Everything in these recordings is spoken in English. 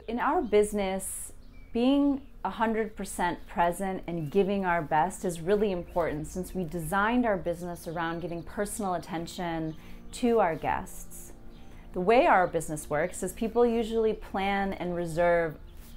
in our business, being 100% present and giving our best is really important, since we designed our business around giving personal attention to our guests. The way our business works is people usually plan and reserve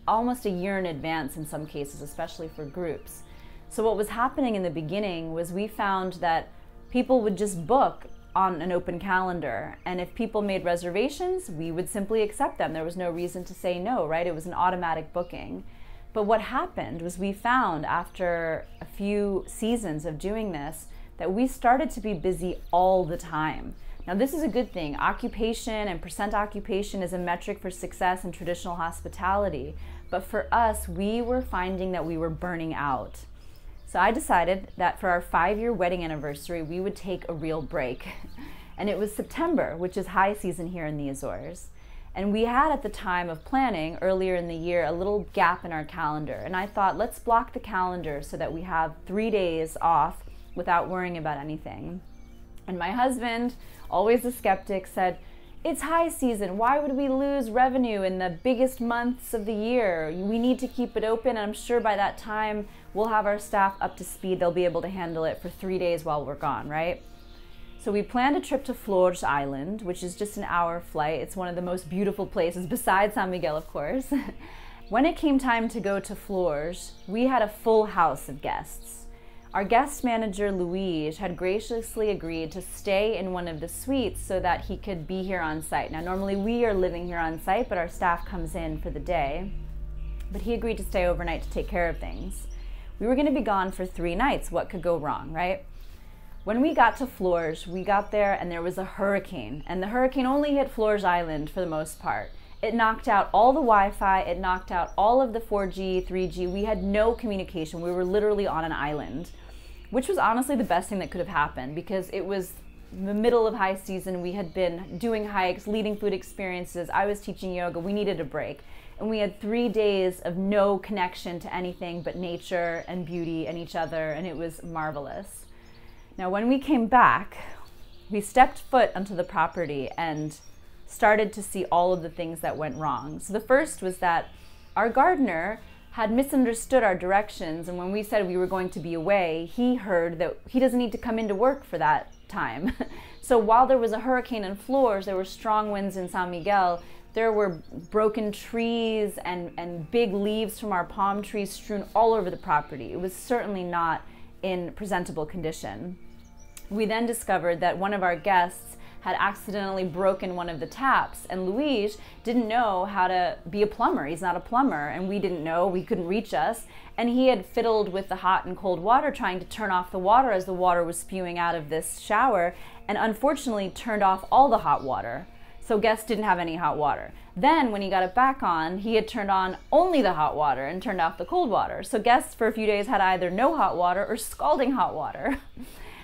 almost a year in advance in some cases, especially for groups. So what was happening in the beginning was we found that people would just book on an open calendar, and if people made reservations, we would simply accept them. There was no reason to say no, right? It was an automatic booking. But what happened was we found after a few seasons of doing this that we started to be busy all the time. Now this is a good thing. Occupation and percent occupation is a metric for success in traditional hospitality. But for us, we were finding that we were burning out. So I decided that for our 5-year wedding anniversary, we would take a real break. And it was September, which is high season here in the Azores. And we had, at the time of planning earlier in the year, a little gap in our calendar. And I thought, let's block the calendar so that we have 3 days off without worrying about anything. And my husband, always a skeptic, said, it's high season. Why would we lose revenue in the biggest months of the year? We need to keep it open. And I'm sure by that time, we'll have our staff up to speed. They'll be able to handle it for 3 days while we're gone, right? So we planned a trip to Flores Island, which is just an hour flight. It's one of the most beautiful places, besides San Miguel, of course. When it came time to go to Flores, we had a full house of guests. Our guest manager, Luis, had graciously agreed to stay in one of the suites so that he could be here on site. Now, normally we are living here on site, but our staff comes in for the day. But he agreed to stay overnight to take care of things. We were going to be gone for 3 nights. What could go wrong, right? When we got to Flores, we got there and there was a hurricane. And the hurricane only hit Flores Island for the most part. It knocked out all the Wi-Fi. It knocked out all of the 4G, 3G. We had no communication. We were literally on an island, which was honestly the best thing that could have happened, because it was the middle of high season. We had been doing hikes, leading food experiences. I was teaching yoga. We needed a break. And we had 3 days of no connection to anything but nature and beauty and each other, and it was marvelous. Now, when we came back, we stepped foot onto the property and started to see all of the things that went wrong. So the first was that our gardener had misunderstood our directions, and when we said we were going to be away, he heard that he doesn't need to come into work for that time. So while there was a hurricane in Flores, there were strong winds in San Miguel, there were broken trees and big leaves from our palm trees strewn all over the property. It was certainly not in presentable condition. We then discovered that one of our guests had accidentally broken one of the taps, and Luis didn't know how to be a plumber. He's not a plumber, and we didn't know. We couldn't reach us, and he had fiddled with the hot and cold water, trying to turn off the water as the water was spewing out of this shower, and unfortunately turned off all the hot water. So guests didn't have any hot water. Then when he got it back on, he had turned on only the hot water and turned off the cold water. So guests for a few days had either no hot water or scalding hot water.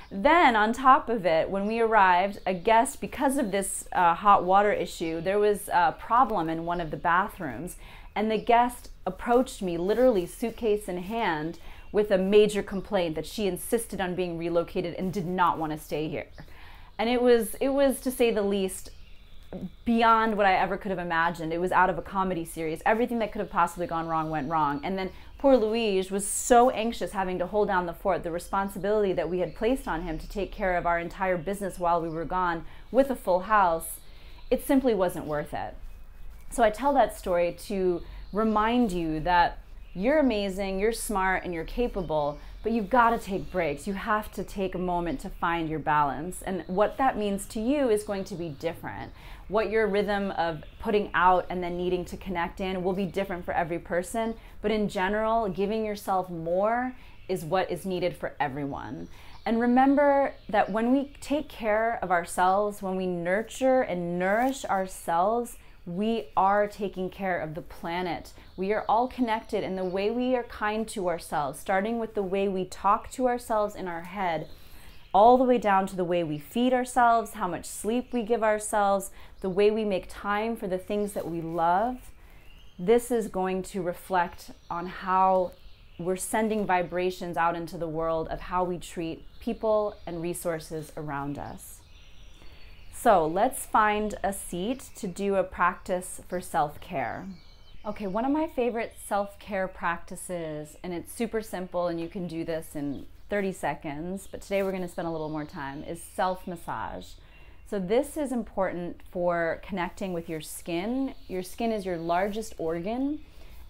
Then on top of it, when we arrived, a guest, because of this hot water issue, there was a problem in one of the bathrooms, and the guest approached me, literally suitcase in hand, with a major complaint that she insisted on being relocated and did not want to stay here. And it was, to say the least, beyond what I ever could have imagined. It was out of a comedy series. Everything that could have possibly gone wrong went wrong. And then poor Luis was so anxious, having to hold down the fort, the responsibility that we had placed on him to take care of our entire business while we were gone with a full house. It simply wasn't worth it. So I tell that story to remind you that you're amazing, you're smart, and you're capable, but you've got to take breaks. You have to take a moment to find your balance. And what that means to you is going to be different. What your rhythm of putting out and then needing to connect in will be different for every person. But in general, giving yourself more is what is needed for everyone. And remember that when we take care of ourselves, when we nurture and nourish ourselves, we are taking care of the planet. We are all connected, and the way we are kind to ourselves, starting with the way we talk to ourselves in our head, all the way down to the way we feed ourselves, how much sleep we give ourselves, the way we make time for the things that we love, this is going to reflect on how we're sending vibrations out into the world of how we treat people and resources around us. So let's find a seat to do a practice for self-care. Okay, one of my favorite self-care practices, and it's super simple and you can do this in 30 seconds, but today we're going to spend a little more time, is self-massage. So this is important for connecting with your skin. Your skin is your largest organ,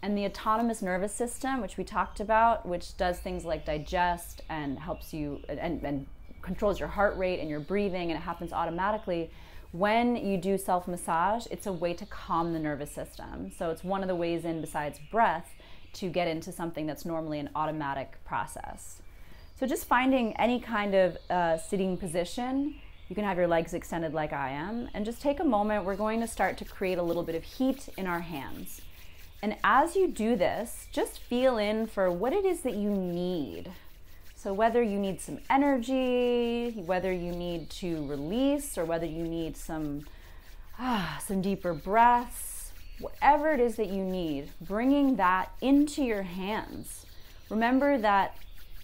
and the autonomous nervous system, which we talked about, which does things like digest and helps you and controls your heart rate and your breathing, and it happens automatically. When you do self-massage, it's a way to calm the nervous system. So it's one of the ways in, besides breath, to get into something that's normally an automatic process. So just finding any kind of sitting position. You can have your legs extended like I am, and just take a moment. We're going to start to create a little bit of heat in our hands. And as you do this, just feel in for what it is that you need. So whether you need some energy, whether you need to release, or whether you need some deeper breaths, whatever it is that you need, bringing that into your hands. Remember that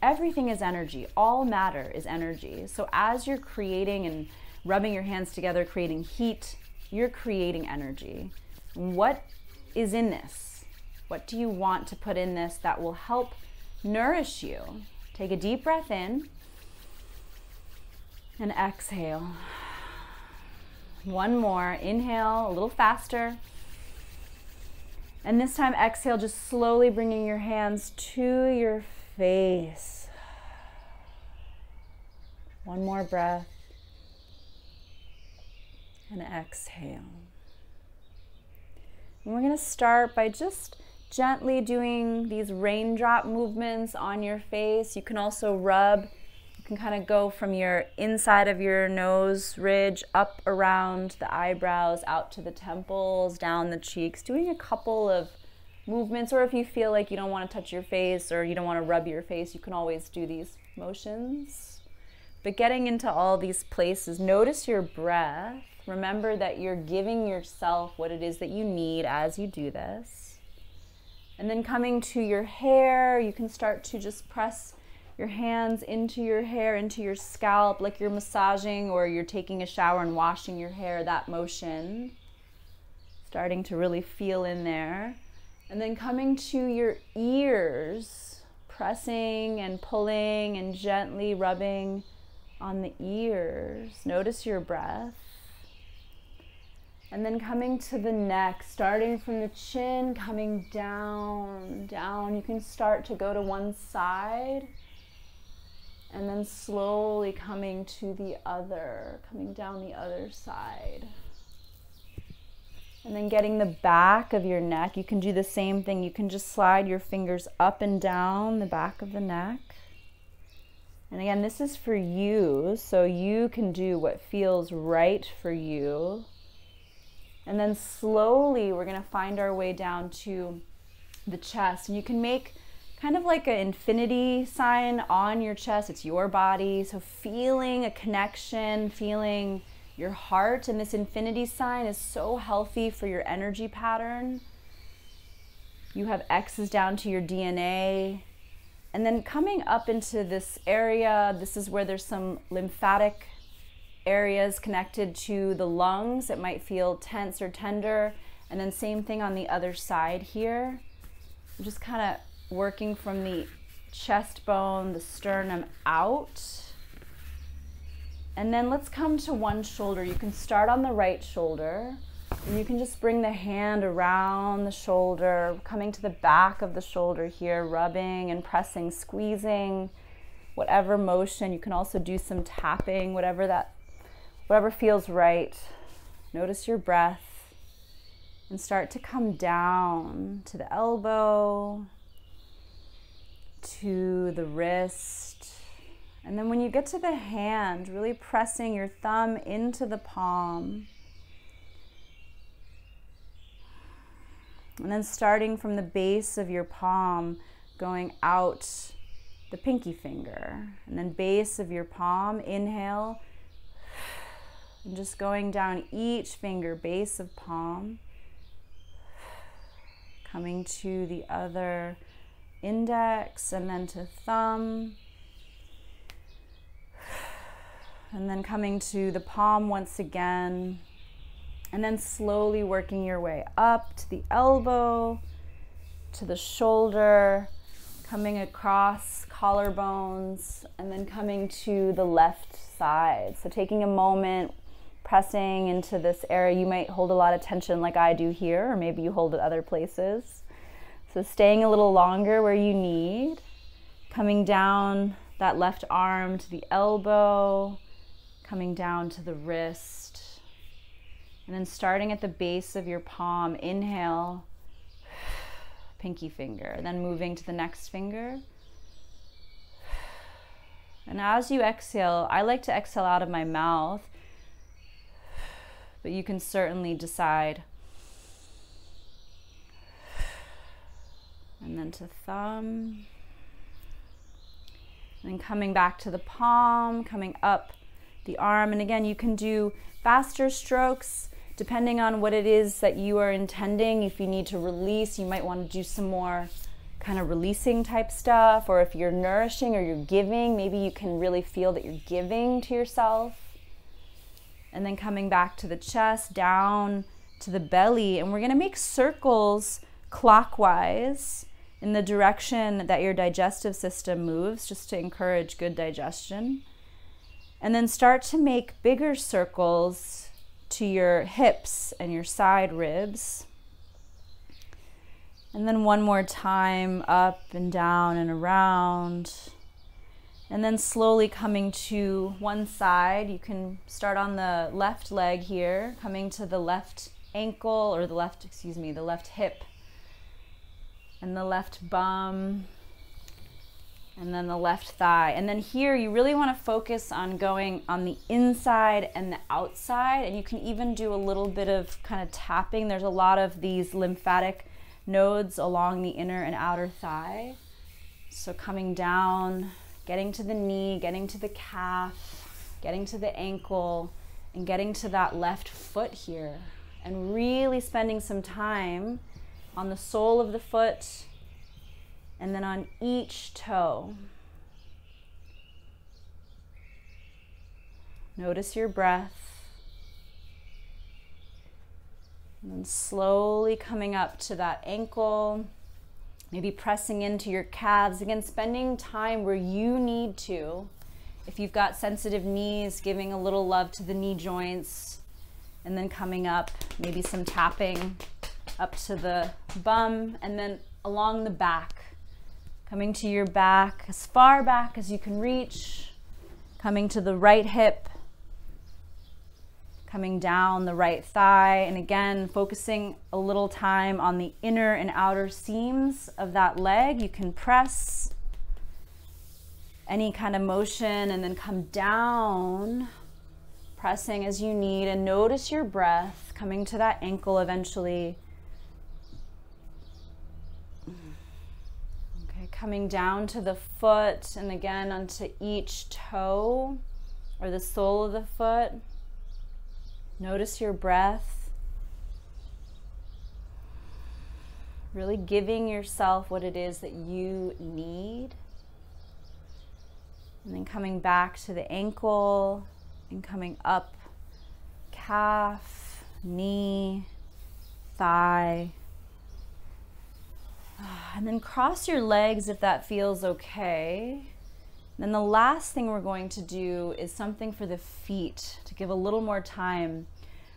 everything is energy. All matter is energy. So as you're creating and rubbing your hands together, creating heat, you're creating energy. What is in this? What do you want to put in this that will help nourish you? Take a deep breath in and exhale. One more. Inhale a little faster. And this time exhale, just slowly bringing your hands to your face. One more breath. And exhale. And we're going to start by just gently doing these raindrop movements on your face. You can also rub. You can kind of go from your inside of your nose ridge up around the eyebrows, out to the temples, down the cheeks, doing a couple of movements. Or if you feel like you don't want to touch your face or you don't want to rub your face, you can always do these motions. But getting into all these places, notice your breath. Remember that you're giving yourself what it is that you need as you do this. And then coming to your hair, you can start to just press your hands into your hair, into your scalp, like you're massaging or you're taking a shower and washing your hair, that motion. Starting to really feel in there. And then coming to your ears, pressing and pulling and gently rubbing on the ears. Notice your breath. And then coming to the neck, starting from the chin, coming down, down. You can start to go to one side and then slowly coming to the other, coming down the other side. And then getting the back of your neck. You can do the same thing. You can just slide your fingers up and down the back of the neck. And again, this is for you, so you can do what feels right for you. And then slowly we're going to find our way down to the chest. And you can make kind of like an infinity sign on your chest. It's your body. So feeling a connection, feeling your heart. And this infinity sign is so healthy for your energy pattern. You have X's down to your DNA. And then coming up into this area, this is where there's some lymphatic areas connected to the lungs. It might feel tense or tender. And then same thing on the other side here. I'm just kind of working from the chest bone, the sternum out. And then let's come to one shoulder. You can start on the right shoulder, and you can just bring the hand around the shoulder, coming to the back of the shoulder here, rubbing and pressing, squeezing, whatever motion. You can also do some tapping, whatever feels right. Notice your breath and start to come down to the elbow, to the wrist. And then when you get to the hand, really pressing your thumb into the palm. And then starting from the base of your palm, going out the pinky finger. And then base of your palm, inhale. And just going down each finger, base of palm. Coming to the other index and then to thumb. And then coming to the palm once again. And then slowly working your way up to the elbow, to the shoulder, coming across collarbones, and then coming to the left side. So taking a moment, pressing into this area. You might hold a lot of tension like I do here, or maybe you hold it other places. So staying a little longer where you need, coming down that left arm to the elbow, coming down to the wrist, and then starting at the base of your palm, inhale, pinky finger, then moving to the next finger. And as you exhale, I like to exhale out of my mouth, but you can certainly decide. And then to thumb. And then coming back to the palm, coming up the arm. And again, you can do faster strokes depending on what it is that you are intending. If you need to release, you might want to do some more kind of releasing type stuff. Or if you're nourishing or you're giving, maybe you can really feel that you're giving to yourself. And then coming back to the chest, down to the belly. And we're going to make circles clockwise in the direction that your digestive system moves, just to encourage good digestion. And then start to make bigger circles to your hips and your side ribs. And then one more time, up and down and around. And then slowly coming to one side. You can start on the left leg here, coming to the left ankle, or the left hip, and the left bum, and then the left thigh. And then here you really want to focus on going on the inside and the outside, and you can even do a little bit of kind of tapping. There's a lot of these lymphatic nodes along the inner and outer thigh. So coming down, getting to the knee, getting to the calf, getting to the ankle, and getting to that left foot here. And really spending some time on the sole of the foot and then on each toe. Notice your breath. And then slowly coming up to that ankle, maybe pressing into your calves. Again, spending time where you need to. If you've got sensitive knees, giving a little love to the knee joints, and then coming up, maybe some tapping up to the bum, and then along the back, coming to your back, as far back as you can reach, coming to the right hip, coming down the right thigh, and again, focusing a little time on the inner and outer seams of that leg. You can press any kind of motion and then come down, pressing as you need, and notice your breath coming to that ankle eventually. Okay, coming down to the foot, and again onto each toe or the sole of the foot. Notice your breath. Really giving yourself what it is that you need. And then coming back to the ankle and coming up, calf, knee, thigh. And then cross your legs if that feels okay. Then the last thing we're going to do is something for the feet to give a little more time.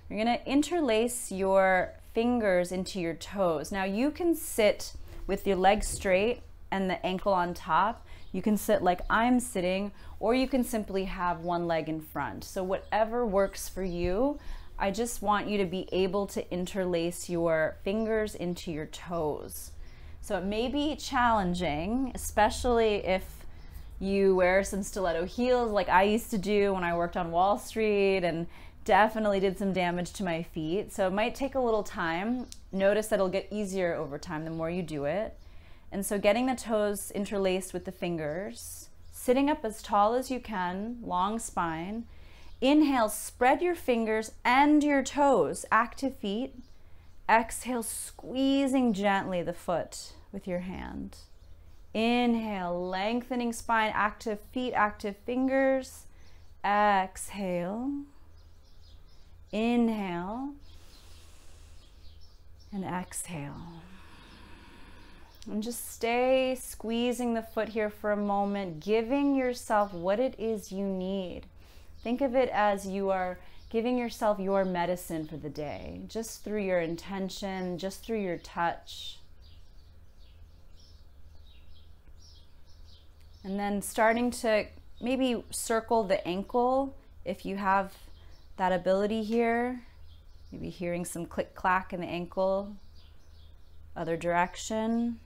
You're going to interlace your fingers into your toes. Now you can sit with your legs straight and the ankle on top. You can sit like I'm sitting, or you can simply have one leg in front. So whatever works for you, I just want you to be able to interlace your fingers into your toes. So it may be challenging, especially if you wear some stiletto heels like I used to do when I worked on Wall Street, and definitely did some damage to my feet. So it might take a little time. Notice that it'll get easier over time the more you do it. And so getting the toes interlaced with the fingers, sitting up as tall as you can, long spine. Inhale, spread your fingers and your toes, active feet. Exhale, squeezing gently the foot with your hand. Inhale, lengthening spine, active feet, active fingers. Exhale. Inhale. And exhale. And just stay squeezing the foot here for a moment, giving yourself what it is you need. Think of it as you are giving yourself your medicine for the day, just through your intention, just through your touch. And then starting to maybe circle the ankle if you have that ability here. Maybe hearing some click-clack in the ankle, other direction.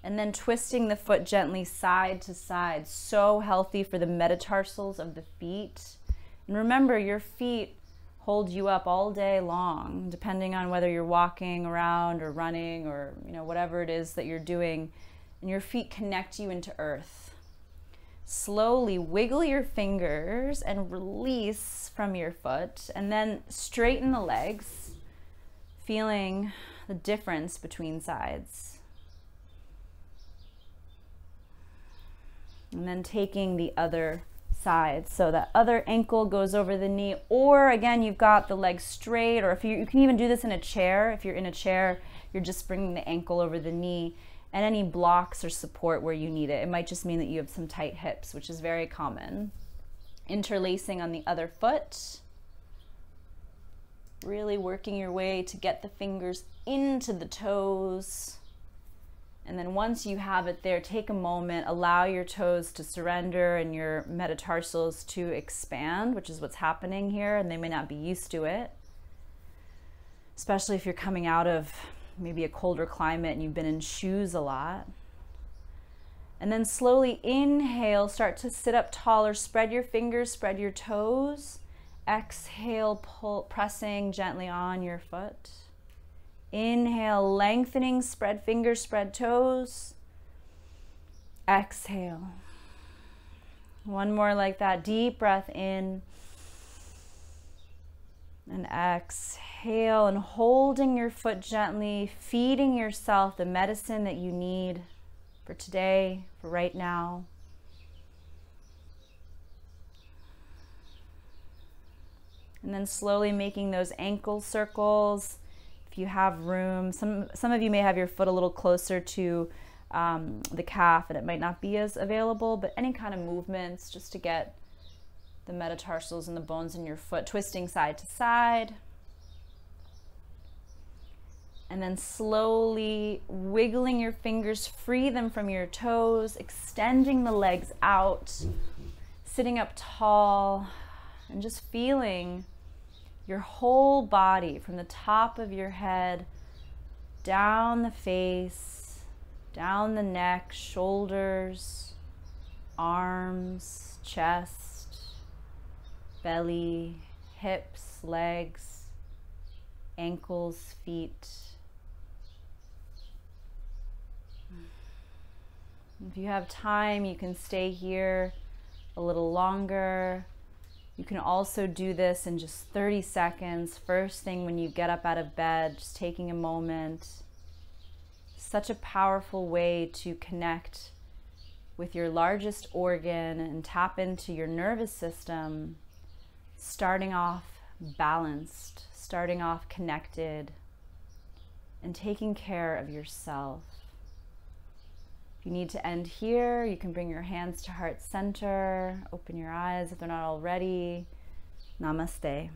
And then twisting the foot gently side to side. So healthy for the metatarsals of the feet. And remember, your feet hold you up all day long, depending on whether you're walking around or running or whatever it is that you're doing. And your feet connect you into earth. Slowly wiggle your fingers and release from your foot, and then straighten the legs, feeling the difference between sides. And then taking the other side. So that other ankle goes over the knee, or again, you've got the leg straight, or if you can even do this in a chair. If you're in a chair, you're just bringing the ankle over the knee, and any blocks or support where you need it. It might just mean that you have some tight hips, which is very common. Interlacing on the other foot. Really working your way to get the fingers into the toes. And then once you have it there, take a moment, allow your toes to surrender and your metatarsals to expand, which is what's happening here, and they may not be used to it. Especially if you're coming out of maybe a colder climate and you've been in shoes a lot. And then slowly inhale, start to sit up taller, spread your fingers, spread your toes. Exhale, pressing gently on your foot. Inhale, lengthening, spread fingers, spread toes. Exhale. One more like that, deep breath in. And exhale, and holding your foot gently, feeding yourself the medicine that you need for today, for right now. And then slowly making those ankle circles. If you have room, some of you may have your foot a little closer to the calf and it might not be as available, but any kind of movements just to get the metatarsals and the bones in your foot, twisting side to side. And then slowly wiggling your fingers, free them from your toes, extending the legs out, sitting up tall, and just feeling your whole body from the top of your head, down the face, down the neck, shoulders, arms, chest, belly, hips, legs, ankles, feet. If you have time, you can stay here a little longer. You can also do this in just 30 seconds. First thing when you get up out of bed, just taking a moment. Such a powerful way to connect with your largest organ and tap into your nervous system. Starting off balanced, starting off connected, and taking care of yourself. If you need to end here, you can bring your hands to heart center, open your eyes if they're not already. Namaste.